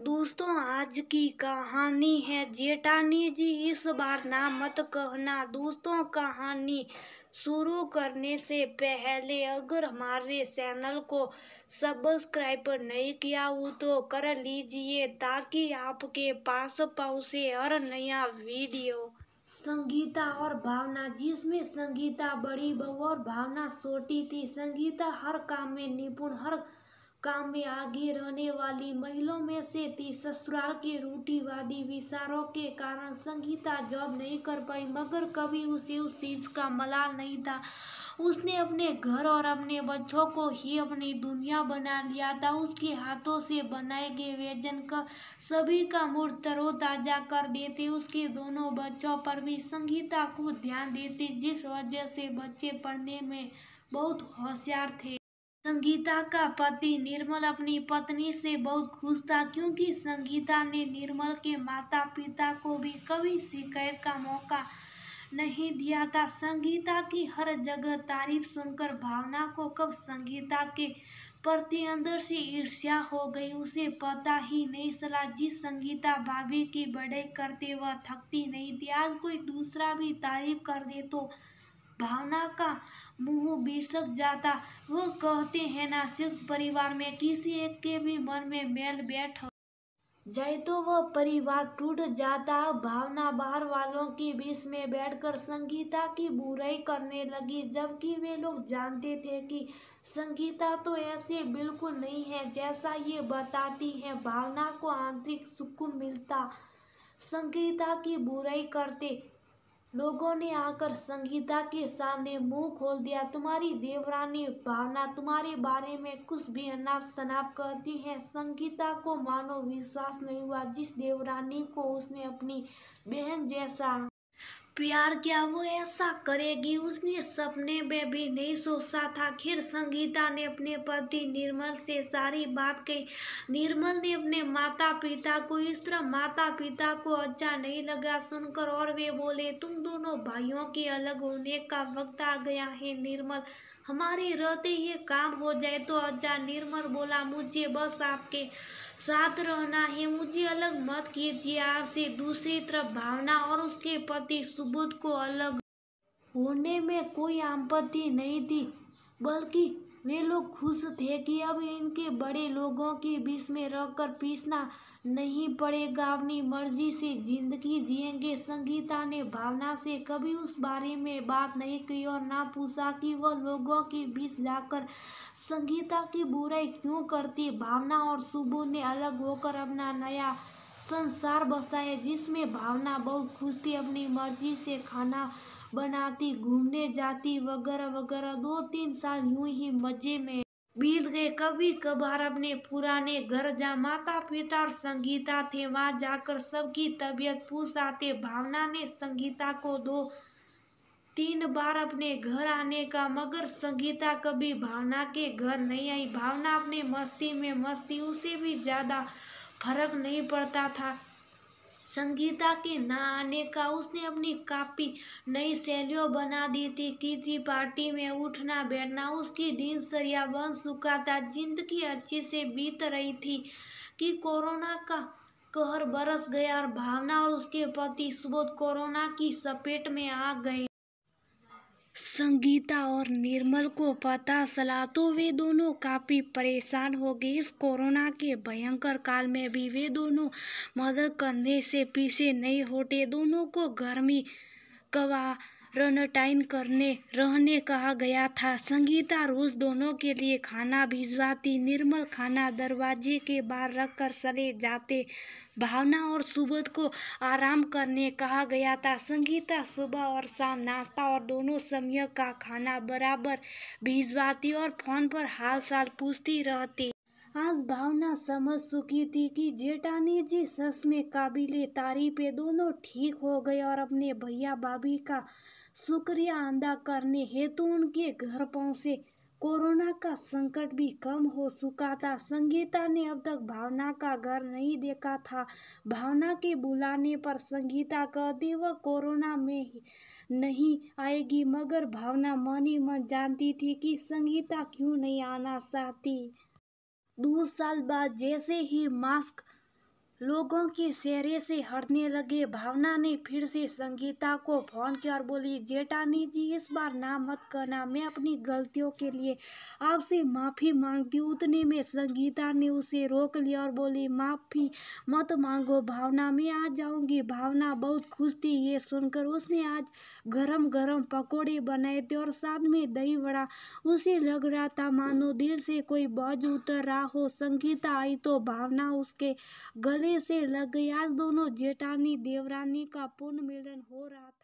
दोस्तों, आज की कहानी है जेठानी जी इस बार ना मत कहना। दोस्तों, कहानी शुरू करने से पहले अगर हमारे चैनल को सब्सक्राइब नहीं किया हो तो कर लीजिए ताकि आपके पास पहुंचे हर नया वीडियो। संगीता और भावना, जिसमें संगीता बड़ी बहू और भावना छोटी थी। संगीता हर काम में निपुण, हर काम में आगे रहने वाली महिलाओं में से थी। ससुराल के रूढ़िवादी विचारों के कारण संगीता जॉब नहीं कर पाई, मगर कभी उसे उस चीज का मलाल नहीं था। उसने अपने घर और अपने बच्चों को ही अपनी दुनिया बना लिया था। उसके हाथों से बनाए गए व्यंजन का सभी का मूड तरोताजा कर देते। उसके दोनों बच्चों पर भी संगीता को ध्यान देती, जिस वजह से बच्चे पढ़ने में बहुत होशियार थे। संगीता का पति निर्मल अपनी पत्नी से बहुत खुश था, क्योंकि संगीता ने निर्मल के माता पिता को भी कभी शिकायत का मौका नहीं दिया था। संगीता की हर जगह तारीफ सुनकर भावना को कब संगीता के प्रति अंदर से ईर्ष्या हो गई, उसे पता ही नहीं चला। जिस संगीता भाभी की बढ़ाई करते वह थकती नहीं थी, आज कोई दूसरा भी तारीफ कर दे तो भावना का मुंह बिसक जाता। वो कहते हैं ना, संयुक्त परिवार में किसी एक के भी मन में मैल बैठ जाए तो वह परिवार टूट जाता। भावना बाहर वालों के बीच में बैठकर संगीता की बुराई करने लगी, जबकि वे लोग जानते थे कि संगीता तो ऐसे बिल्कुल नहीं है जैसा ये बताती है। भावना को आंतरिक सुकून मिलता। संगीता की बुराई करते लोगों ने आकर संगीता के सामने मुंह खोल दिया। तुम्हारी देवरानी भावना तुम्हारे बारे में कुछ भी अनाप शनाप कहती है। संगीता को मानो विश्वास नहीं हुआ, जिस देवरानी को उसने अपनी बहन जैसा प्यार किया वो ऐसा करेगी, उसने सपने में भी नहीं सोचा था। आखिर संगीता ने अपने पति निर्मल से सारी बात कही। निर्मल ने अपने माता पिता को इस तरह माता पिता को अच्छा नहीं लगा सुनकर, और वे बोले, तुम दोनों भाइयों के अलग होने का वक्त आ गया है। निर्मल, हमारे रहते ये काम हो जाए तो अच्छा। निर्मल बोला, मुझे बस आपके साथ रहना है, मुझे अलग मत कीजिए आपसे। दूसरी तरफ भावना और उसके पति सुबोध को अलग होने में कोई आपत्ति नहीं थी, बल्कि वे लोग खुश थे कि अब इनके बड़े लोगों के बीच में रहकर पीसना नहीं पड़ेगा, अपनी मर्जी से जिंदगी जिएंगे। संगीता ने भावना से कभी उस बारे में बात नहीं की और ना पूछा कि वह लोगों के बीच जाकर संगीता की बुराई क्यों करती। भावना और सुबोध ने अलग होकर अपना नया संसार बसाया, जिसमें भावना बहुत खुश थी, अपनी मर्जी से खाना बनाती, घूमने जाती वगैरह वगैरह। 2-3 साल यूं ही मजे में बीत गए। कभी कभार अपने पुराने घर जहाँ माता पिता और संगीता थे वहां जाकर सबकी तबीयत पूछ आते। भावना ने संगीता को 2-3 बार अपने घर आने का, मगर संगीता कभी भावना के घर नहीं आई। भावना अपने मस्ती में मस्ती, उसे भी ज्यादा फर्क नहीं पड़ता था संगीता के ना आने का। उसने अपनी काफी नई शैलियों बना दी थी। किसी पार्टी में उठना बैठना उसकी दिनचर्या बन चुका था। जिंदगी अच्छे से बीत रही थी कि कोरोना का कहर बरस गया और भावना और उसके पति सुबोध कोरोना की चपेट में आ गए। संगीता और निर्मल को पता चला तो वे दोनों काफी परेशान हो गए। इस कोरोना के भयंकर काल में भी वे दोनों मदद करने से पीछे नहीं हटे। दोनों को घर में क्वारंटाइन करने रहने कहा गया था। संगीता रोज दोनों के लिए खाना भिजवाती, निर्मल खाना दरवाजे के बाहर रख कर चले जाते। भावना और सुबोध को आराम करने कहा गया था। संगीता सुबह और शाम नाश्ता और दोनों समय का खाना बराबर भिजवाती और फोन पर हाल चाल पूछती रहती। आज भावना समझ चुकी थी कि जेठानी जी सच में काबिले तारीफ है। दोनों ठीक हो गए और अपने भैया भाभी का शुक्रिया अदा करने हेतु उनके घर पहुंचे। कोरोना का संकट भी कम हो चुका था। संगीता ने अब तक भावना का घर नहीं देखा था। भावना के बुलाने पर संगीता कहती वह कोरोना में नहीं आएगी, मगर भावना मन ही मन जानती थी कि संगीता क्यों नहीं आना चाहती। 2 साल बाद जैसे ही मास्क लोगों के चेहरे से हटने लगे। भावना ने फिर से संगीता को फोन किया और बोली, जेठानी जी इस बार ना मत करना, मैं अपनी गलतियों के लिए आपसे माफी मांगती हूँ। उतने में संगीता ने उसे रोक लिया और बोली, माफी मत मांगो भावना, मैं आ जाऊंगी। भावना बहुत खुश थी ये सुनकर। उसने आज गरम गरम पकोड़े बनाए थे और साथ में दही वड़ा। उसे लग रहा था मानो दिल से कोई बोझ उतर रहा हो। संगीता आई तो भावना उसके गले से लग गई। आज दोनों जेठानी देवरानी का पुनर्मिलन हो रहा था।